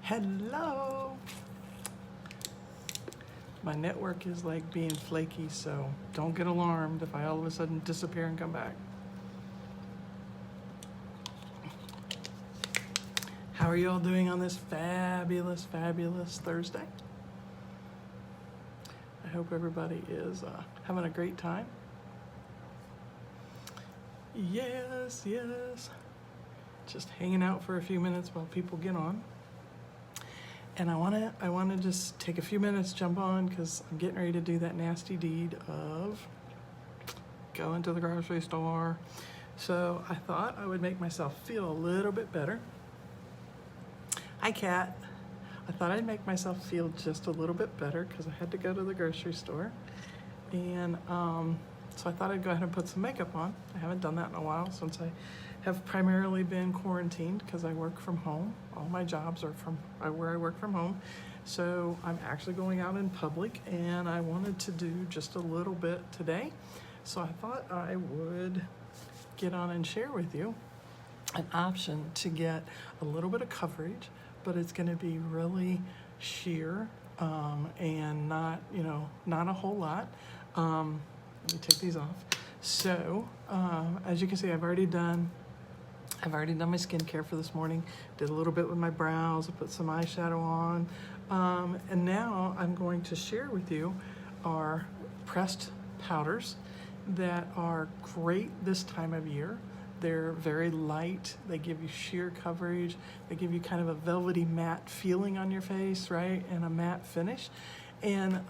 Hello. My network is like being flaky, so don't get alarmed if I all of a sudden disappear and come back. How are you all doing on this fabulous, fabulous Thursday? I hope everybody is having a great time. Yes, yes. Just hanging out for a few minutes while people get on. And I wanna just take a few minutes, jump on, because I'm getting ready to do that nasty deed of going to the grocery store. So I thought I would make myself feel a little bit better. Hi, Kat. I thought I'd make myself feel just a little bit better because I had to go to the grocery store. And so I thought I'd go ahead and put some makeup on. I haven't done that in a while since I have primarily been quarantined because I work from home. All my jobs are from where I work from home. So I'm actually going out in public and I wanted to do just a little bit today. So I thought I would get on and share with you an option to get a little bit of coverage, but it's going to be really sheer and not a whole lot. Let me take these off. So as you can see, I've already done my skincare for this morning. Did a little bit with my brows. I put some eyeshadow on, and now I'm going to share with you our pressed powders that are great this time of year. They're very light. They give you sheer coverage. They give you kind of a velvety matte feeling on your face, right? And a matte finish. And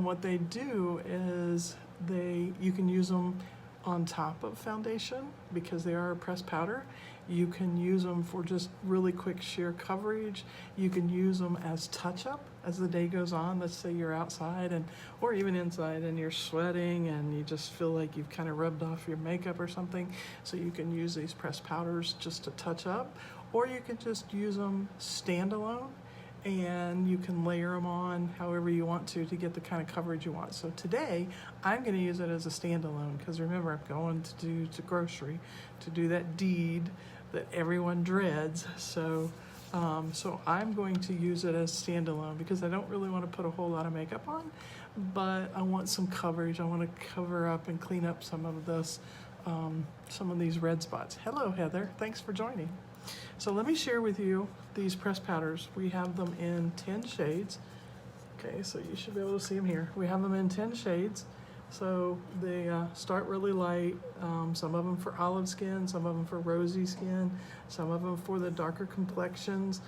what they do is you can use them on top of foundation because they are a pressed powder. You can use them for just really quick sheer coverage. You can use them as touch-up as the day goes on. Let's say you're outside or even inside and you're sweating and you just feel like you've kind of rubbed off your makeup or something. So you can use these pressed powders just to touch up, or you can just use them standalone and you can layer them on however you want to get the kind of coverage you want. So today, I'm gonna use it as a standalone because remember, I'm going to grocery to do that deed that everyone dreads. So I'm going to use it as standalone because I don't really want to put a whole lot of makeup on, but I want some coverage. I want to cover up and clean up some of this, some of these red spots. Hello, Heather, thanks for joining. So let me share with you these pressed powders. We have them in 10 shades. Okay, so you should be able to see them here. We have them in 10 shades. So they start really light. Some of them for olive skin, some of them for rosy skin, some of them for the darker complexions.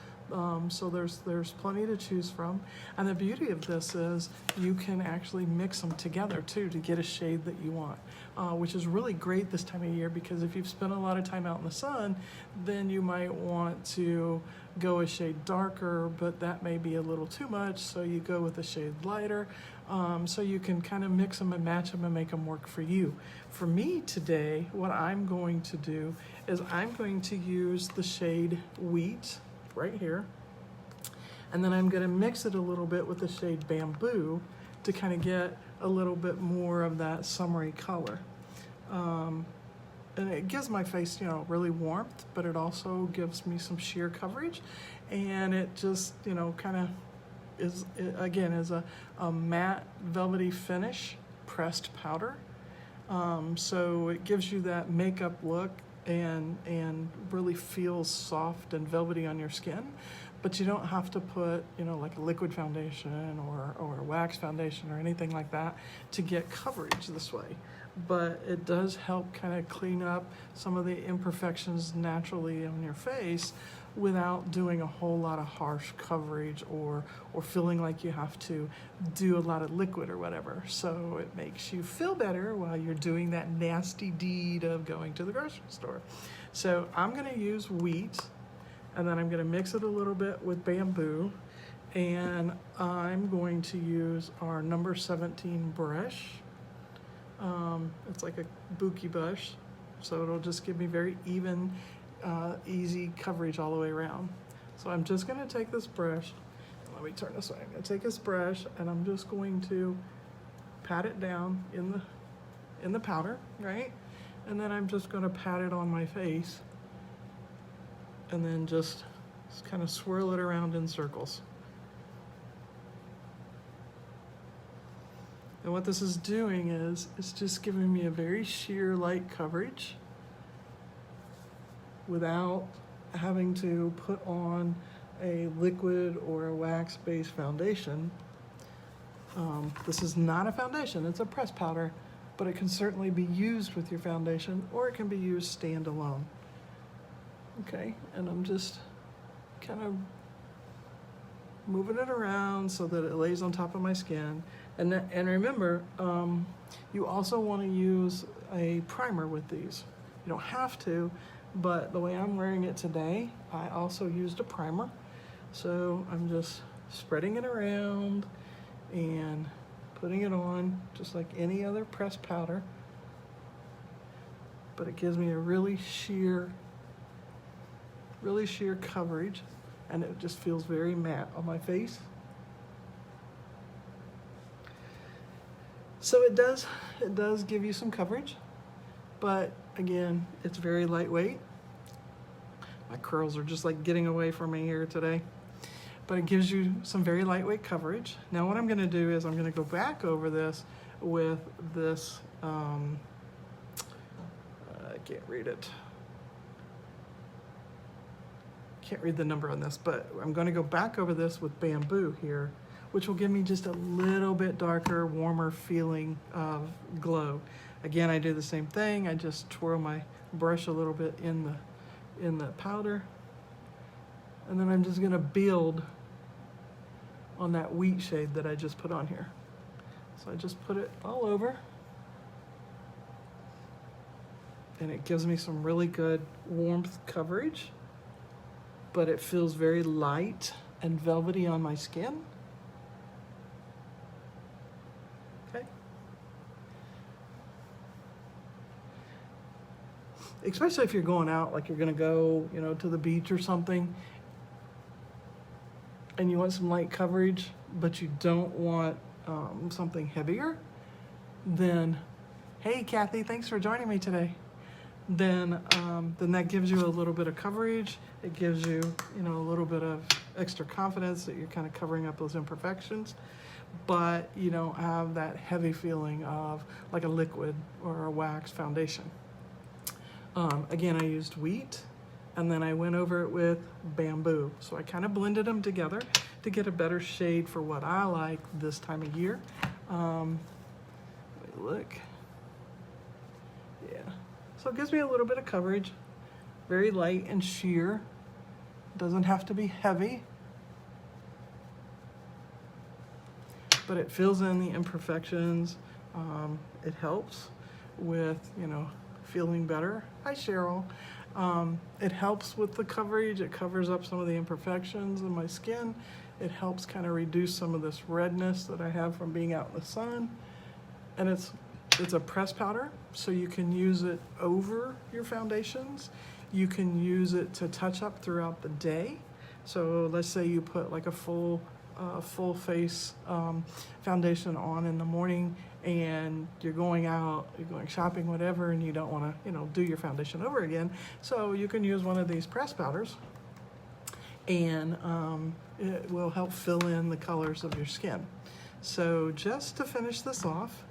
So there's plenty to choose from. And the beauty of this is you can actually mix them together too to get a shade that you want, which is really great this time of year because if you've spent a lot of time out in the sun, then you might want to go a shade darker, but that may be a little too much, so you go with a shade lighter. So you can kind of mix them and match them and make them work for you. For me today, what I'm going to do is I'm going to use the shade Wheat right here, and then I'm going to mix it a little bit with the shade Bamboo to kind of get a little bit more of that summery color. And it gives my face, really warmth, but it also gives me some sheer coverage, and it just, kind of is a matte velvety finish pressed powder. So it gives you that makeup look and really feels soft and velvety on your skin, but you don't have to put, like a liquid foundation or a wax foundation or anything like that to get coverage this way. But it does help kind of clean up some of the imperfections naturally on your face without doing a whole lot of harsh coverage or feeling like you have to do a lot of liquid or whatever. So it makes you feel better while you're doing that nasty deed of going to the grocery store. So I'm gonna use Wheat, and then I'm gonna mix it a little bit with Bamboo, and I'm going to use our number 17 brush. It's like a bouquet brush, so it'll just give me very even, easy coverage all the way around. So I'm just going to take this brush, let me turn this way. I'm going to take this brush and I'm just going to pat it down in the powder, right? And then I'm just going to pat it on my face and then just Just kind of swirl it around in circles. And what this is doing is, it's just giving me a very sheer light coverage without having to put on a liquid or a wax-based foundation. This is not a foundation, it's a press powder, but it can certainly be used with your foundation, or it can be used standalone. Okay, and I'm just kind of moving it around so that it lays on top of my skin. And remember, you also want to use a primer with these. You don't have to, but the way I'm wearing it today, I also used a primer. So I'm just spreading it around and putting it on just like any other pressed powder. But it gives me a really sheer coverage, and it just feels very matte on my face. So it does give you some coverage, but again, it's very lightweight. My curls are just like getting away from me here today. But it gives you some very lightweight coverage. Now what I'm gonna do is I'm gonna go back over this with this, I can't read it. Can't read the number on this, but I'm gonna go back over this with bamboo here, which will give me just a little bit darker, warmer feeling of glow. Again, I do the same thing. I just twirl my brush a little bit in the powder, and then I'm just gonna build on that wheat shade that I just put on here. So I just put it all over, and it gives me some really good warmth coverage, but it feels very light and velvety on my skin. Okay. Especially if you're going out, like you're gonna go, you know, to the beach or something, and you want some light coverage, but you don't want something heavier, then, hey Kathy, thanks for joining me today. Then that gives you a little bit of coverage. It gives you, you know, a little bit of extra confidence that you're kind of covering up those imperfections, but you don't have that heavy feeling of like a liquid or a wax foundation. Again, I used wheat, and then I went over it with bamboo. So I kind of blended them together to get a better shade for what I like this time of year. Let me look. Yeah. So it gives me a little bit of coverage, very light and sheer. Doesn't have to be heavy, but it fills in the imperfections. It helps with, you know, feeling better. Hi, Cheryl. It helps with the coverage. It covers up some of the imperfections in my skin. It helps kind of reduce some of this redness that I have from being out in the sun. And it's a press powder, so you can use it over your foundations. You can use it to touch up throughout the day. So let's say you put like a full face foundation on in the morning, and you're going out, you're going shopping, whatever, and you don't want to, you know, do your foundation over again. So you can use one of these press powders, and it will help fill in the colors of your skin. So just to finish this off,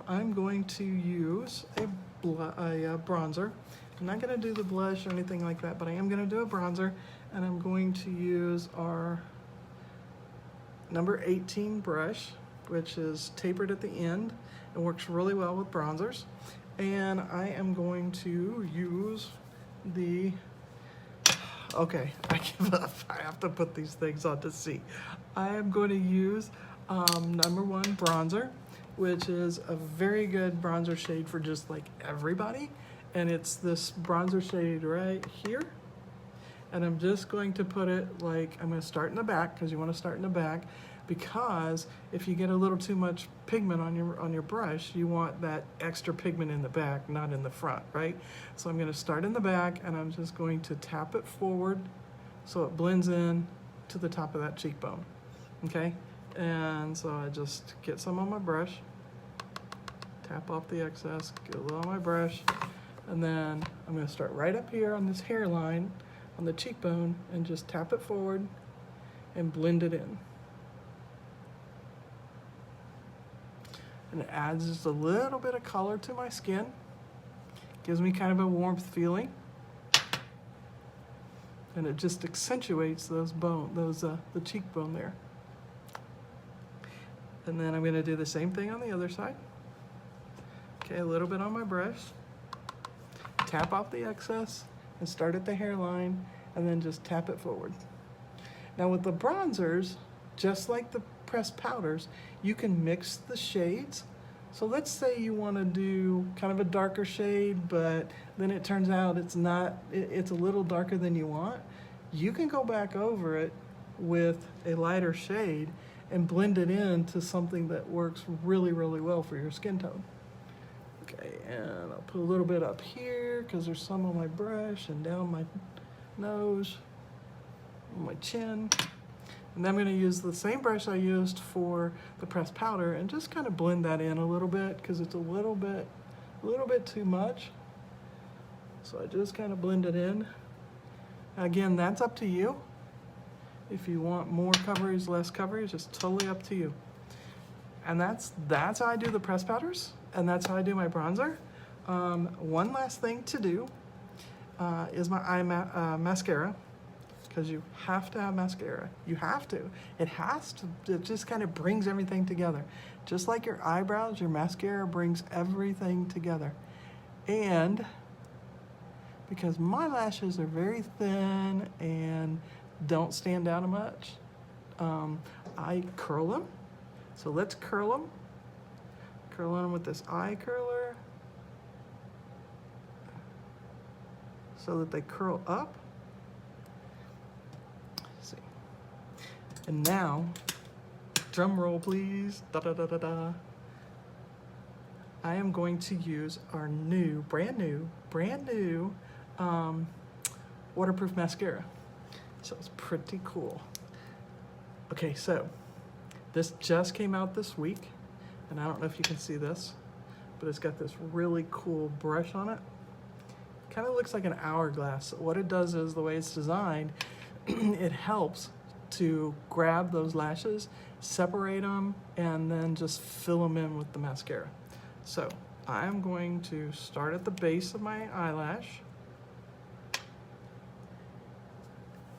I'm going to use a bronzer. I'm not going to do the blush or anything like that, but I am going to do a bronzer, and I'm going to use our number 18 brush, which is tapered at the end and works really well with bronzers. And I am going to use the, okay, I give up. I have to put these things on to see. I am going to use number 1 bronzer, which is a very good bronzer shade for just like everybody. And it's this bronzer shade right here. And I'm just going to put it like, I'm going to start in the back, because you want to start in the back, because if you get a little too much pigment on your brush, you want that extra pigment in the back, not in the front, right? So I'm going to start in the back, and I'm just going to tap it forward so it blends in to the top of that cheekbone, okay? And so I just get some on my brush, tap off the excess, get a little on my brush, And then I'm gonna start right up here on this hairline, on the cheekbone, and just tap it forward and blend it in. And it adds just a little bit of color to my skin. Gives me kind of a warmth feeling. And it just accentuates those the cheekbone there. And then I'm gonna do the same thing on the other side. Okay, a little bit on my brush. Tap off the excess and start at the hairline and then just tap it forward. Now with the bronzers, just like the pressed powders, you can mix the shades. So let's say you want to do kind of a darker shade, but then it turns out it's a little darker than you want. You can go back over it with a lighter shade and blend it into something that works really, really well for your skin tone. Okay, and I'll put a little bit up here because there's some on my brush and down my nose, on my chin. And then I'm going to use the same brush I used for the pressed powder and just kind of blend that in a little bit because it's a little bit too much. So I just kind of blend it in. Again, that's up to you. If you want more coverage, less coverage, it's totally up to you. And that's how I do the pressed powders, and that's how I do my bronzer. One last thing to do is my eye mascara. Because you have to have mascara. You have to. It has to. It just kind of brings everything together. Just like your eyebrows, your mascara brings everything together. And because my lashes are very thin and don't stand out much, I curl them. So let's curl them. Curl them with this eye curler so that they curl up. And now, drum roll please, da da da da da. I am going to use our brand new waterproof mascara. So it's pretty cool. Okay, so this just came out this week, and I don't know if you can see this, but it's got this really cool brush on it. Kind of looks like an hourglass. What it does is, the way it's designed, it helps to grab those lashes, separate them, and then just fill them in with the mascara. So I'm going to start at the base of my eyelash.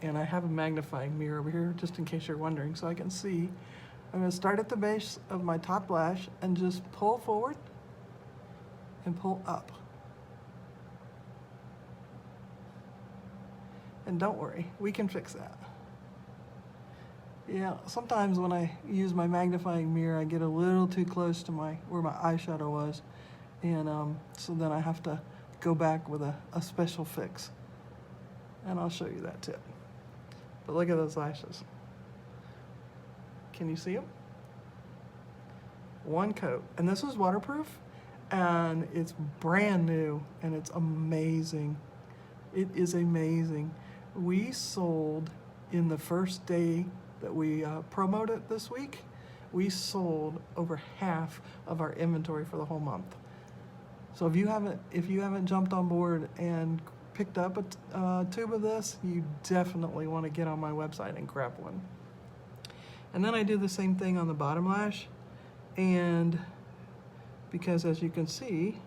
And I have a magnifying mirror over here, just in case you're wondering, so I can see. I'm gonna start at the base of my top lash and just pull forward and pull up. And don't worry, we can fix that. Yeah, sometimes when I use my magnifying mirror, I get a little too close to where my eyeshadow was, and so then I have to go back with a special fix. And I'll show you that tip. But look at those lashes. Can you see them? One coat. And this was waterproof, and it's brand new, and it's amazing. It is amazing. We sold in the first day that we promoted it this week, we sold over half of our inventory for the whole month. So if you haven't jumped on board and picked up a tube of this, you definitely want to get on my website and grab one. And then I do the same thing on the bottom lash, and because as you can see,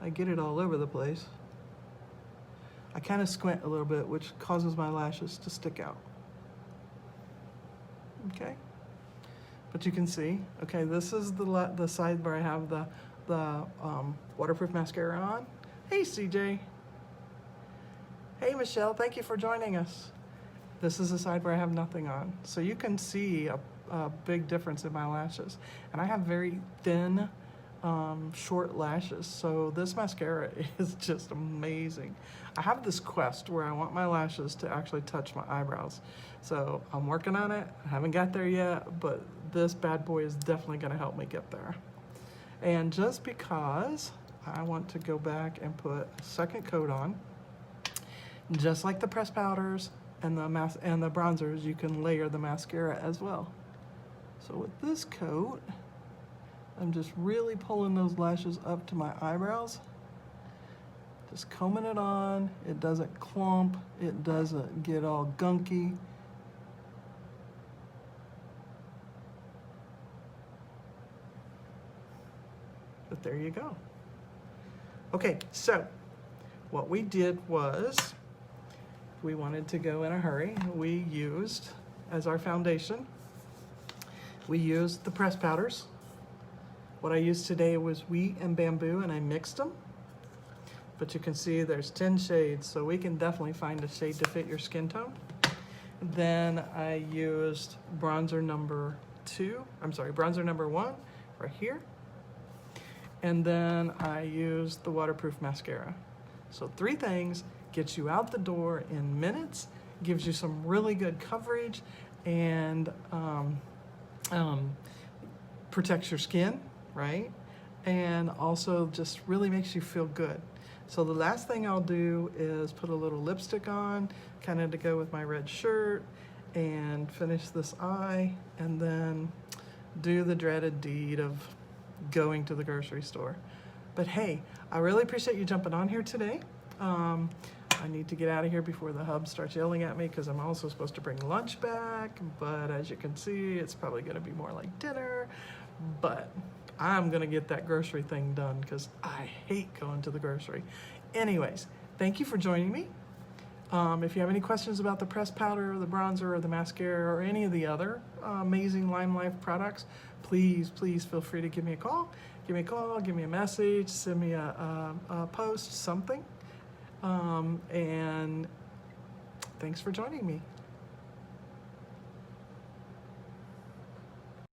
I get it all over the place, I kind of squint a little bit, which causes my lashes to stick out. Okay, but you can see, okay, this is the side where I have the waterproof mascara on. Hey CJ. Hey Michelle, thank you for joining us. This is the side where I have nothing on. So you can see a big difference in my lashes. And I have very thin, short lashes, so this mascara is just amazing. I have this quest where I want my lashes to actually touch my eyebrows. So I'm working on it. I haven't got there yet, but this bad boy is definitely gonna help me get there. And just because I want to go back and put a second coat on, just like the pressed powders and the bronzers, you can layer the mascara as well. So with this coat, I'm just really pulling those lashes up to my eyebrows Just combing it on. It doesn't clump. It doesn't get all gunky. But there you go. Okay, so what we did was we wanted to go in a hurry. We used, as our foundation, we used the pressed powders. What I used today was wheat and bamboo, and I mixed them. But you can see there's 10 shades, so we can definitely find a shade to fit your skin tone. Then I used bronzer number 1 right here. And then I used the waterproof mascara. So 3 things, gets you out the door in minutes, gives you some really good coverage, and protects your skin, right? And also just really makes you feel good. So the last thing I'll do is put a little lipstick on, kind of to go with my red shirt, and finish this eye, and then do the dreaded deed of going to the grocery store. But hey, I really appreciate you jumping on here today. I need to get out of here before the hub starts yelling at me, because I'm also supposed to bring lunch back, but as you can see, it's probably going to be more like dinner. But I'm going to get that grocery thing done, because I hate going to the grocery. Anyways, thank you for joining me. If you have any questions about the pressed powder, or the bronzer, or the mascara, or any of the other amazing LimeLife products, please feel free to give me a call. Give me a message, send me a post, something. And thanks for joining me.